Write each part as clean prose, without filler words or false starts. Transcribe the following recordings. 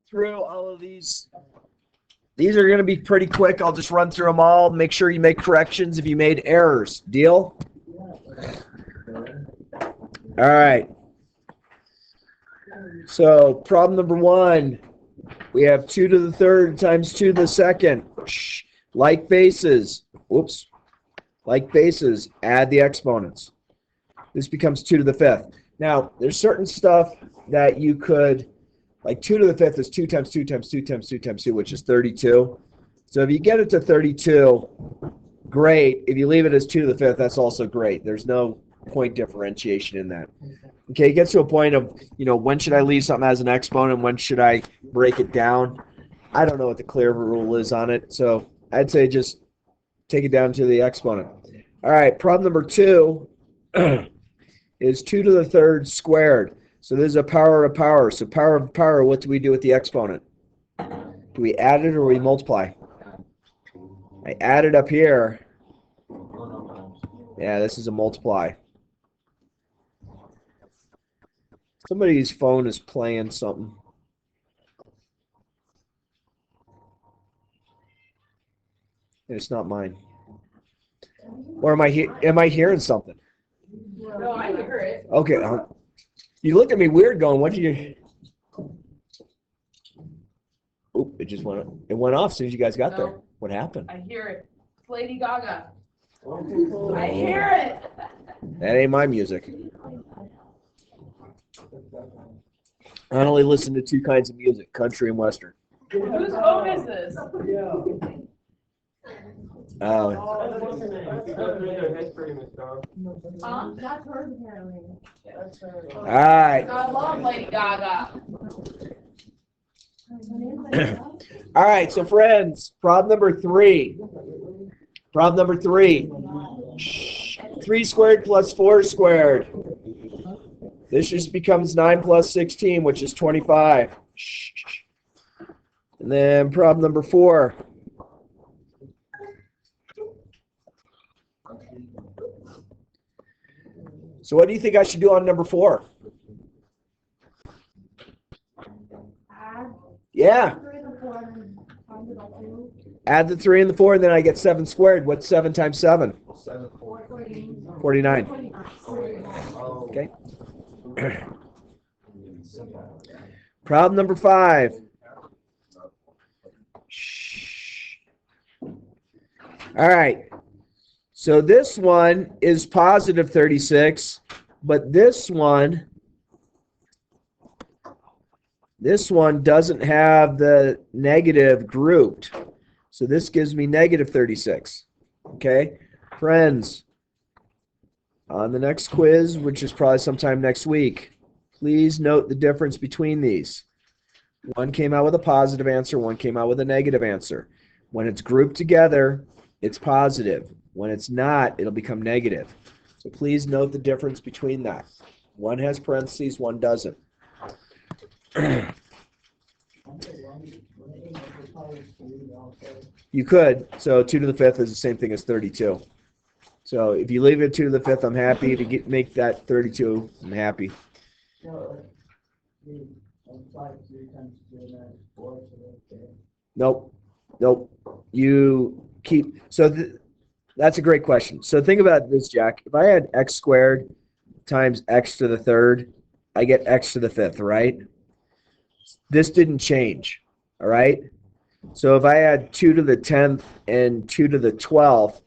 through all of these. These are going to be pretty quick. I'll just run through them all. Make sure you make corrections if you made errors. Deal? All right. So problem number 1, we have 2 to the third times 2 to the second. Like bases. Whoops. Like bases, add the exponents. This becomes 2 to the 5th. Now, there's certain stuff that you could, like 2 to the 5th is 2 times 2 times 2 times 2 times 2, which is 32. So if you get it to 32, great. If you leave it as 2 to the 5th, that's also great. There's no point differentiation in that. Okay, it gets to a point of, when should I leave something as an exponent? When should I break it down? I don't know what the clear rule is on it, so I'd say just take it down to the exponent. All right, problem number 2 is 2 to the third squared. So this is a power of power. So power of power, what do we do with the exponent? Do we add it or we multiply? I add it up here. Yeah, this is a multiply. Somebody's phone is playing something. It's not mine. Or am I hearing something? No, I hear it. Okay. You look at me weird going, what did you... Oop, it just went off as soon as you guys got there. What happened? I hear it. It's Lady Gaga. I hear it. That ain't my music. I only listen to 2 kinds of music, country and western. Whose phone is this? Oh. That's hers apparently. All right. I love Lady Gaga. All right, so friends, problem number 3. Problem number 3. 3 squared plus 4 squared. This just becomes 9 plus 16, which is 25. And then problem number 4. So what do you think I should do on number 4? Yeah. Add the 3 and the 4, and then I get 7 squared. What's 7 times 7? 49. Okay. Problem number 5. All right. So this one is positive 36, but this one doesn't have the negative grouped. So this gives me negative 36. Okay? Friends, on the next quiz, which is probably sometime next week, please note the difference between these. One came out with a positive answer, one came out with a negative answer. When it's grouped together, it's positive. When it's not, it'll become negative. So please note the difference between that. One has parentheses, one doesn't. You could. So 2 to the 5th is the same thing as 32. So if you leave it 2 to the 5th, I'm happy. If you make that 32, I'm happy. Nope. You keep... So that's a great question. So think about this, Jack. If I had x squared times x to the third, I get x to the 5th, right? This didn't change, all right? So if I had 2 to the 10th and 2 to the 12th,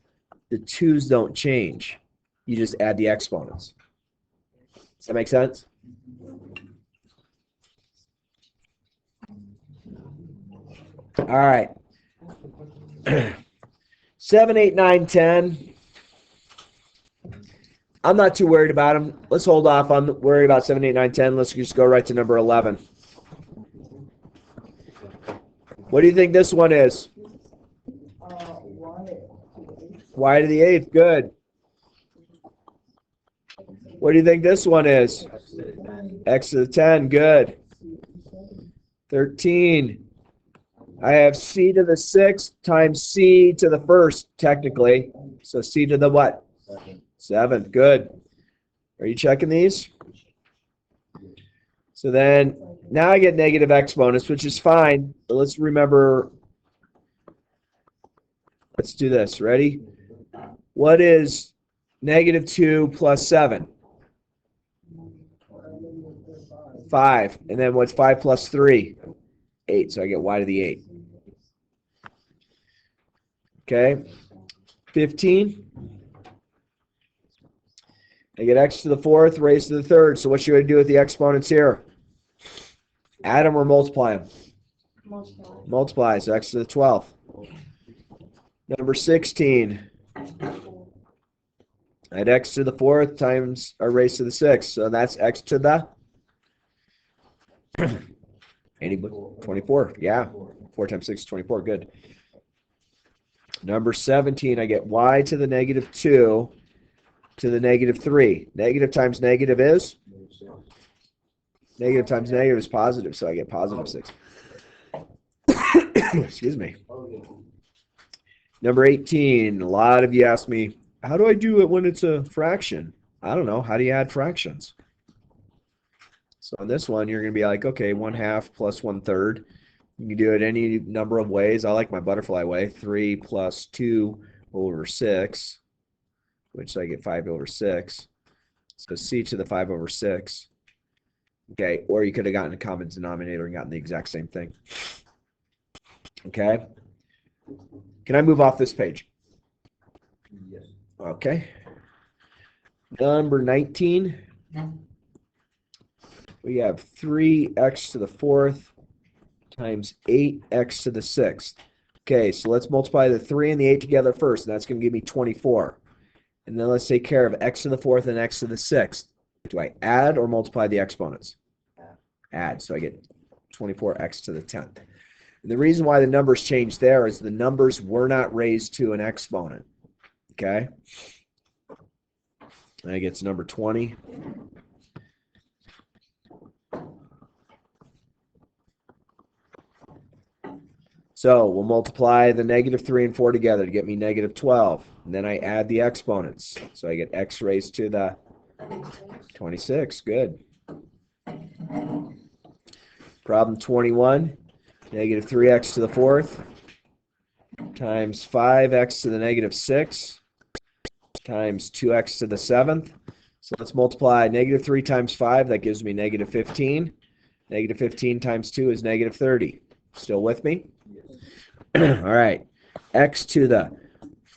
the 2's don't change. You just add the exponents. Does that make sense? All right. 7, 8, 9, 10. I'm not too worried about them. Let's hold off on worrying about 7, 8, 9, 10. Let's just go right to number 11. What do you think this one is? Y to the 8th. Good. What do you think this one is? X to the 10. Good. 13. I have c to the 6th times c to the 1st, technically. So c to the what? 7th. Good. Are you checking these? So then, now I get negative exponents, which is fine. But let's remember, let's do this. Ready? What is negative 2 plus 7? 5. And then what's 5 plus 3? 8. So I get y to the 8. Okay. 15. I get x to the 4th raised to the 3rd. So what should I do with the exponents here? Add them or multiply them? Multiply. So x to the 12th. Number 16. I had x to the 4th times or raised to the 6th. So that's x to the 24. Yeah. 4 times 6 is 24. Good. Number 17, I get y to the negative 2 to the negative 3. Negative times negative is? Negative times negative is positive, so I get positive 6. Excuse me. Number 18, a lot of you ask me, how do I do it when it's a fraction? I don't know. How do you add fractions? So on this one, you're going to be like, okay, 1/2 plus 1/3. You can do it any number of ways. I like my butterfly way. 3 plus 2 over 6, which I get 5 over 6. So c to the 5 over 6. Okay, or you could have gotten a common denominator and gotten the exact same thing. Okay. Can I move off this page? Yes. Okay. Number 19. We have 3x to the 4th times 8x to the 6th. Okay, so let's multiply the 3 and the 8 together first, and that's going to give me 24. And then let's take care of x to the 4th and x to the 6th. Do I add or multiply the exponents? Add. So I get 24x to the 10th. And the reason why the numbers changed there is the numbers were not raised to an exponent. Okay? And I get to number 20. So we'll multiply the negative 3 and 4 together to get me negative 12. And then I add the exponents. So I get x raised to the 26. Good. Problem 21. Negative 3x to the 4th times 5x to the negative 6 times 2x to the 7th. So let's multiply negative 3 times 5. That gives me negative 15. Negative 15 times 2 is negative 30. Still with me? All right. X to the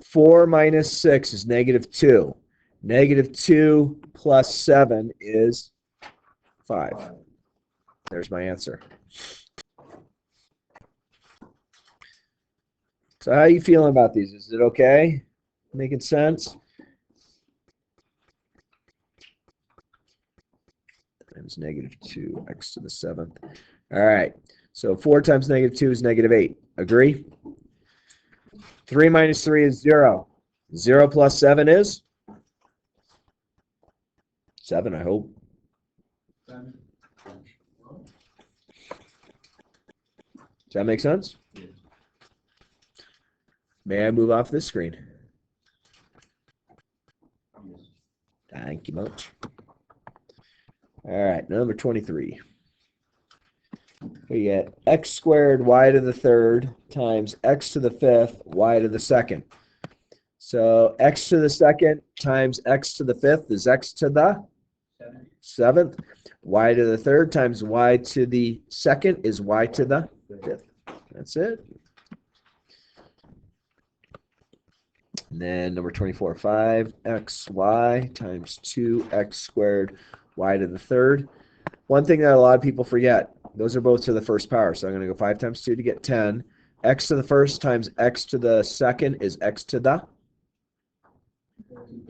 4 minus 6 is negative 2. Negative 2 plus 7 is 5. There's my answer. So how are you feeling about these? Is it okay? Making sense? Times negative 2, x to the 7th. All right. So 4 times negative 2 is negative 8. Agree? 3 minus 3 is 0. 0 plus 7 is? 7, I hope. Does that make sense? May I move off this screen? Thank you much. All right, number 23. We get x squared y to the 3rd times x to the 5th y to the 2nd. So x to the 2nd times x to the 5th is x to the 7th. Y to the 3rd times y to the 2nd is y to the 5th. That's it. And then number 24, 5xy times 2x squared y to the 3rd. One thing that a lot of people forget, those are both to the first power. So I'm going to go 5 times 2 to get 10. X to the 1st times x to the 2nd is x to the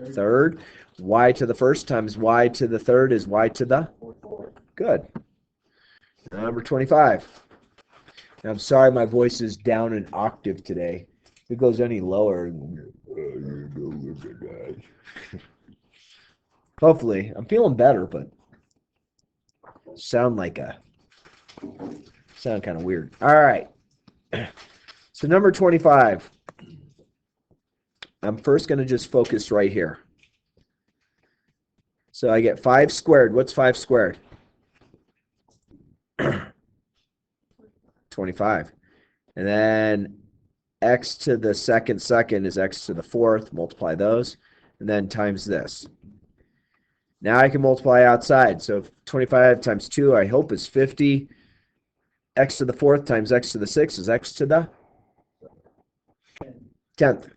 3rd. Y to the 1st times y to the 3rd is y to the 4th. Good. Number 25. Now, I'm sorry my voice is down an octave today. If it goes any lower, hopefully, I'm feeling better, but sound kind of weird. All right. So number 25. I'm first going to just focus right here. So I get 5 squared. What's 5 squared? 25. And then x to the second is x to the fourth. Multiply those. And then times this. Now I can multiply outside. So 25 times 2, I hope, is 50. X to the fourth times x to the sixth is x to the 10th.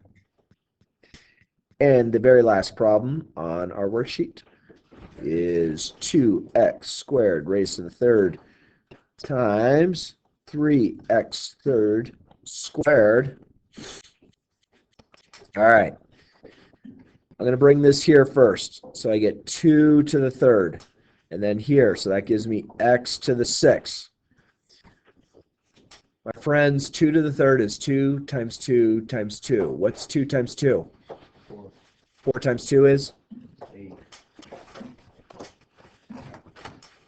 And the very last problem on our worksheet is 2x squared raised to the third times 3x third squared. All right. I'm going to bring this here first. So I get 2 to the third. And then here. So that gives me x to the sixth. My friends, 2 to the third is 2 times 2 times 2. What's 2 times 2? 4. 4 times 2 is? 8.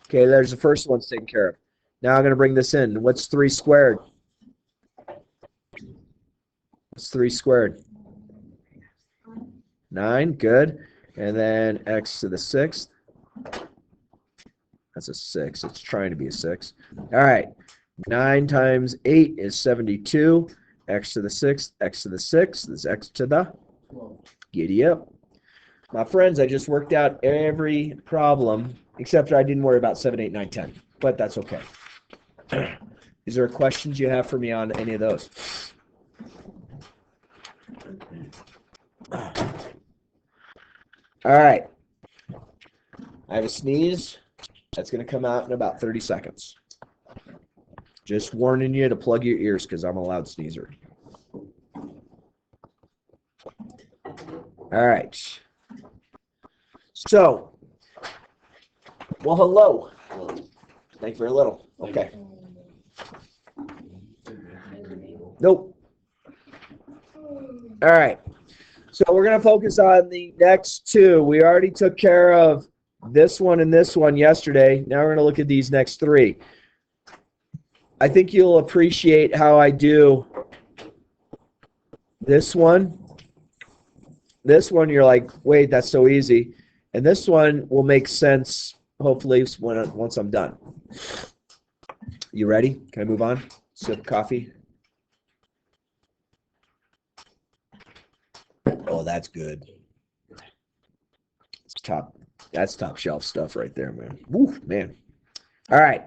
Okay, there's the first one taken care of. Now I'm going to bring this in. What's 3 squared? What's 3 squared? 9, good. And then x to the sixth. That's a 6. It's trying to be a 6. All right. 9 times 8 is 72. X to the sixth, x to the sixth is x to the 12. giddy up. My friends, I just worked out every problem, except I didn't worry about 7, 8, 9, 10. But that's okay. Is there questions you have for me on any of those? All right. I have a sneeze. That's going to come out in about 30 seconds. Just warning you to plug your ears because I'm a loud sneezer. All right. So, well, hello. Thank you very little. Okay. Nope. All right. So we're going to focus on the next two. We already took care of this one and this one yesterday. Now we're going to look at these next three. I think you'll appreciate how I do this one. This one, you're like, wait, that's so easy. And this one will make sense, hopefully, once I'm done. You ready? Can I move on? Sip coffee. Oh, that's good. That's top shelf stuff right there, man. Woo, man. All right.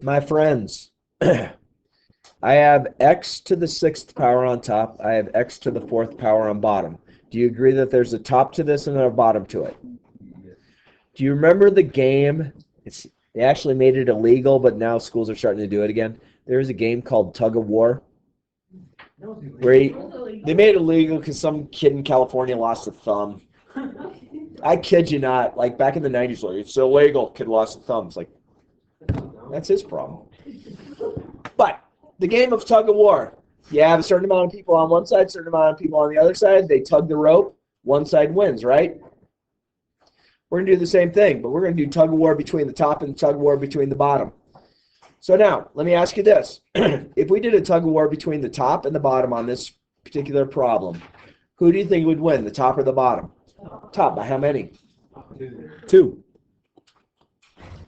My friends, I have x to the sixth power on top. I have x to the fourth power on bottom. Do you agree that there's a top to this and a bottom to it? Yes. Do you remember the game? They actually made it illegal, but now schools are starting to do it again. There was a game called Tug of War. Where they made it illegal because some kid in California lost a thumb. I kid you not. Like back in the 90s, like, it's illegal. Kid lost a thumb. It's like, that's his problem. But the game of tug of war, you have a certain amount of people on one side, certain amount of people on the other side. They tug the rope. One side wins, right? We're going to do the same thing, but we're going to do tug of war between the top and tug of war between the bottom. So now, let me ask you this. If we did a tug of war between the top and the bottom on this particular problem, who do you think would win, the top or the bottom? Top. By how many? 2.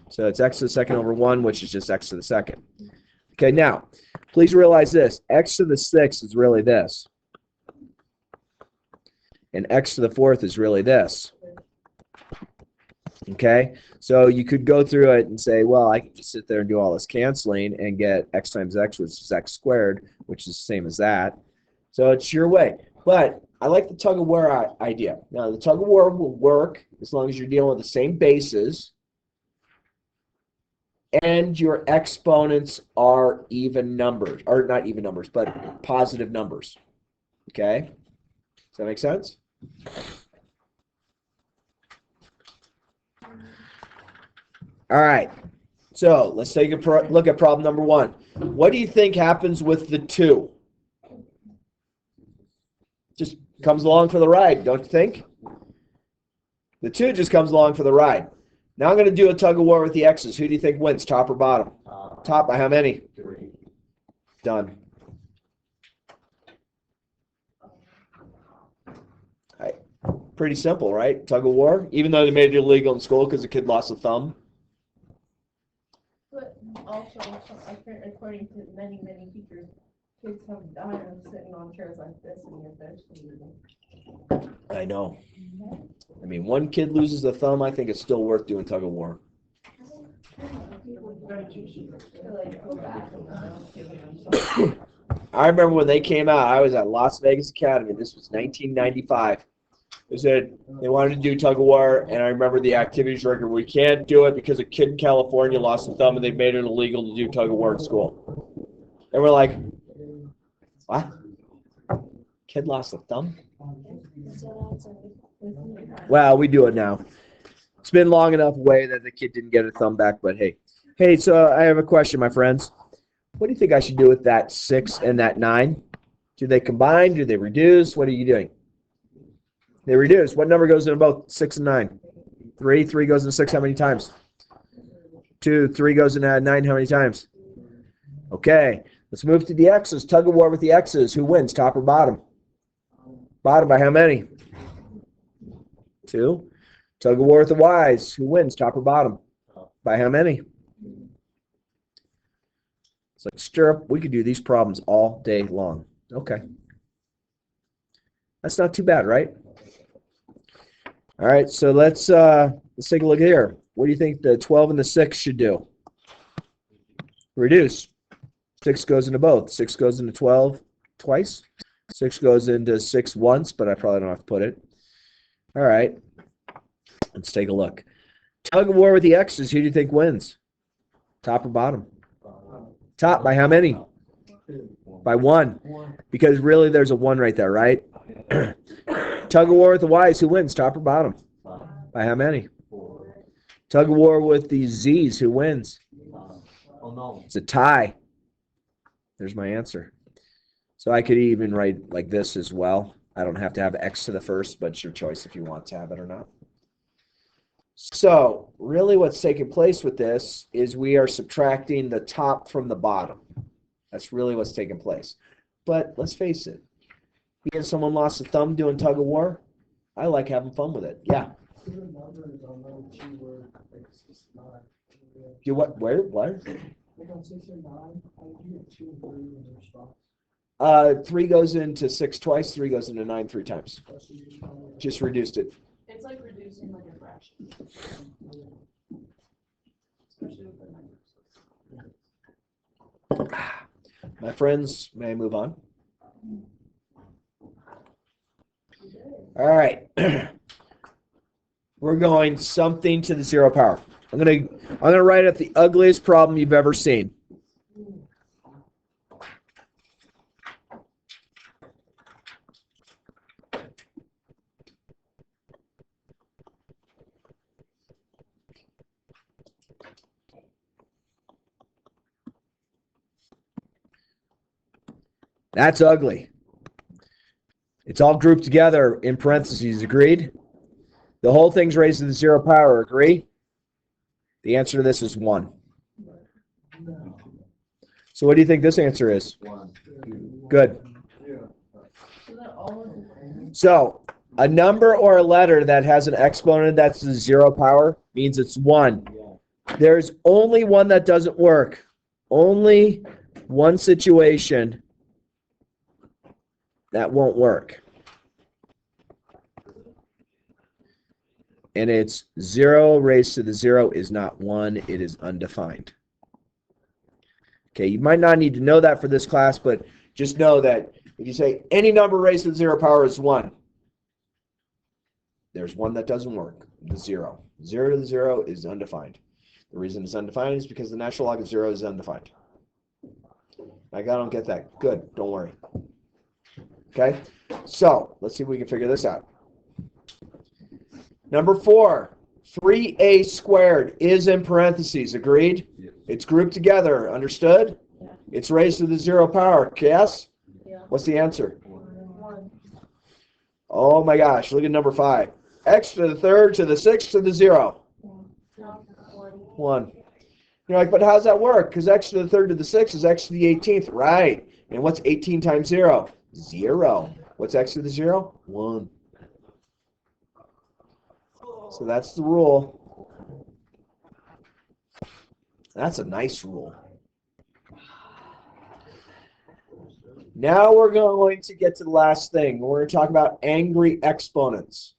So it's x to the second over 1, which is just x to the second. Okay, now, please realize this. X to the sixth is really this. And x to the fourth is really this. Okay, so you could go through it and say, well, I can just sit there and do all this canceling and get x times x, which is x squared, which is the same as that. So it's your way. But I like the tug of war idea. Now, the tug of war will work as long as you're dealing with the same bases and your exponents are even numbers, or not even numbers, but positive numbers. Okay? Does that make sense? All right. So let's take a look at problem number 1. What do you think happens with the 2? Just comes along for the ride, don't you think? The 2 just comes along for the ride. Now I'm going to do a tug of war with the x's. Who do you think wins, top or bottom? Top by how many? 3. Done. Right. Pretty simple, right? Tug of war. Even though they made it illegal in school because the kid lost a thumb. Also, according to many, many teachers, kids have died of sitting on chairs like this and yet they're still moving. I know. I mean, one kid loses a thumb, I think it's still worth doing tug of war. I remember when they came out, I was at Las Vegas Academy. This was 1995. They said they wanted to do tug of war, and I remember the activities record. We can't do it because a kid in California lost a thumb, and they made it illegal to do tug of war in school. And we're like, what? Kid lost a thumb? Well, we do it now. It's been long enough away that the kid didn't get a thumb back, but hey. Hey, so I have a question, my friends. What do you think I should do with that 6 and that 9? Do they combine? Do they reduce? What are you doing? They reduce. What number goes into both 6 and 9? 3. 3 goes into 6 how many times? 2. 3 goes into 9 how many times? Okay. Let's move to the X's. Tug of war with the X's. Who wins, top or bottom? Bottom by how many? 2. Tug of war with the Y's. Who wins, top or bottom? By how many? It's like stirrup. We could do these problems all day long. Okay. That's not too bad, right? All right, so let's take a look here. What do you think the 12 and the 6 should do? Reduce. 6 goes into both. 6 goes into 12 twice. 6 goes into 6 once, but I probably don't have to put it. All right. Let's take a look. Tug of war with the X's. Who do you think wins? Top or bottom? Top by how many? By 1. Because really there's a 1 right there, right? Tug of war with the Y's. Who wins? Top or bottom? By how many? Tug of war with the Z's. Who wins? It's a tie. There's my answer. So I could even write like this as well. I don't have to have X to the first, but it's your choice if you want to have it or not. So really what's taking place with this is we are subtracting the top from the bottom. That's really what's taking place. But let's face it. Because someone lost a thumb doing tug of war, I like having fun with it. Yeah. Do what? Where? What? 3 goes into 6 twice. 3 goes into 9 3 times. Just reduced it. It's like reducing like a fraction. Especially with the numbers. My friends, may I move on? All right. We're going something to the 0 power. I'm gonna write up the ugliest problem you've ever seen. That's ugly. It's all grouped together in parentheses. Agreed? The whole thing's raised to the 0 power. Agree? The answer to this is 1. So what do you think this answer is? 1. Good. So a number or a letter that has an exponent that's the 0 power means it's 1. There's only one that doesn't work. Only one situation that won't work. And it's 0 raised to the 0 is not 1. It is undefined. Okay, you might not need to know that for this class, but just know that if you say any number raised to the 0 power is 1, there's one that doesn't work, the 0. 0 to the 0 is undefined. The reason it's undefined is because the natural log of 0 is undefined. Like, I don't get that. Good, don't worry. Okay, so let's see if we can figure this out. Number 4, 3a squared is in parentheses. Agreed? Yes. It's grouped together. Understood? Yeah. It's raised to the 0 power. Yes? Yeah. What's the answer? 1. Oh my gosh, look at number 5. X to the 3rd to the 6th to the 0. 1. You're like, but how's that work? Because X to the 3rd to the 6th is X to the 18th. Right. And what's 18 times 0? 0. What's X to the 0? 1. So that's the rule. That's a nice rule. Now we're going to get to the last thing. We're going to talk about angry exponents.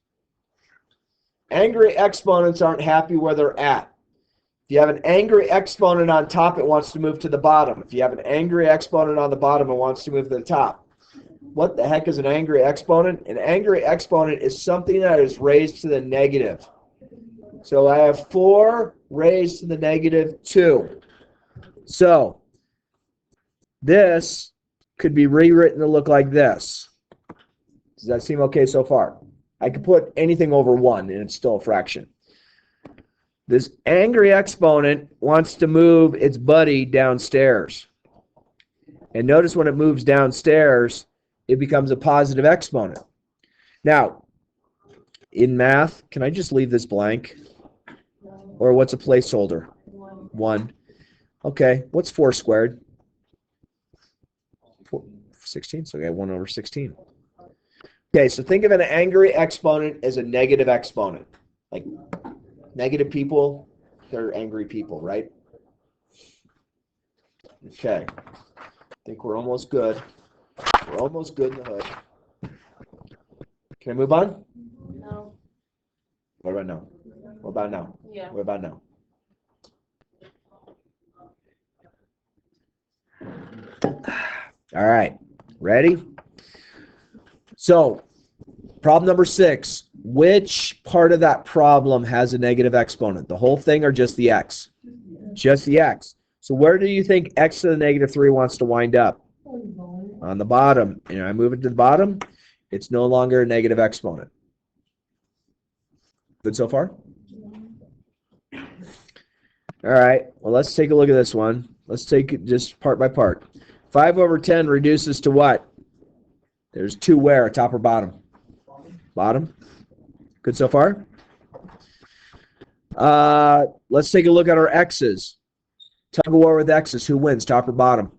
Angry exponents aren't happy where they're at. If you have an angry exponent on top, it wants to move to the bottom. If you have an angry exponent on the bottom, it wants to move to the top. What the heck is an angry exponent? An angry exponent is something that is raised to the negative. So I have 4 raised to the negative 2. So this could be rewritten to look like this. Does that seem okay so far? I could put anything over 1 and it's still a fraction. This angry exponent wants to move its buddy downstairs. And notice when it moves downstairs, it becomes a positive exponent. Now, in math, can I just leave this blank? Or what's a placeholder? 1. Okay, what's 4 squared? 16, so I got 1 over 16. Okay, so think of an angry exponent as a negative exponent. Like negative people, they're angry people, right? Okay, I think we're almost good. We're almost good in the hood. Can I move on? No. What about now? What about now? Yeah. What about now? All right, ready? So, problem number 6. Which part of that problem has a negative exponent? The whole thing or just the x? Just the x. So where do you think x to the negative 3 wants to wind up? On the bottom. And I move it to the bottom, it's no longer a negative exponent. Good so far? All right, well, let's take a look at this one. Let's take it just part by part. 5 over 10 reduces to what? There's 2 where, top or bottom? Bottom. Good so far? Let's take a look at our x's. Tug of war with x's. Who wins, top or bottom?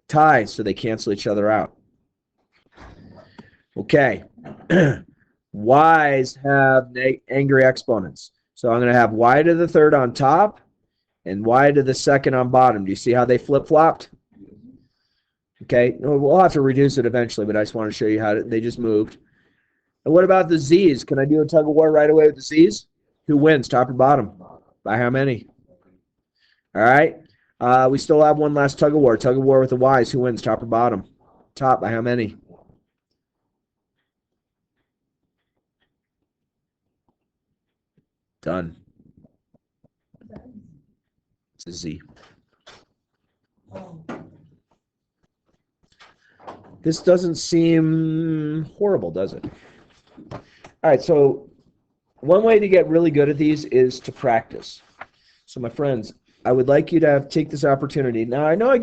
Tie, so they cancel each other out. Okay. Y's have angry exponents. So I'm going to have y to the 3rd on top and y to the 2nd on bottom. Do you see how they flip-flopped? Okay. We'll have to reduce it eventually, but I just want to show you how they just moved. And what about the z's? Can I do a tug of war right away with the z's? Who wins, top or bottom? By how many? All right. We still have one last tug of war. Tug of war with the y's. Who wins, top or bottom? Top by how many? Done. It's a z. This doesn't seem horrible, does it? All right, so one way to get really good at these is to practice. So my friends, I would like you to take this opportunity. Now, I know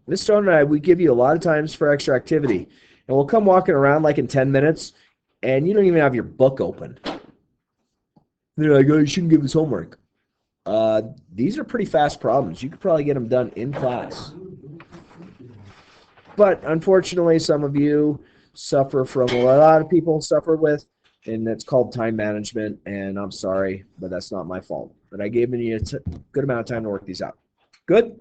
Miss Stone and I, we give you a lot of times for extra activity. And we'll come walking around like in 10 minutes, and you don't even have your book open. They're like, oh, you shouldn't give us homework. These are pretty fast problems. You could probably get them done in class. But unfortunately, some of you suffer from what a lot of people suffer with, and that's called time management. And I'm sorry, but that's not my fault. But I gave you a good amount of time to work these out. Good?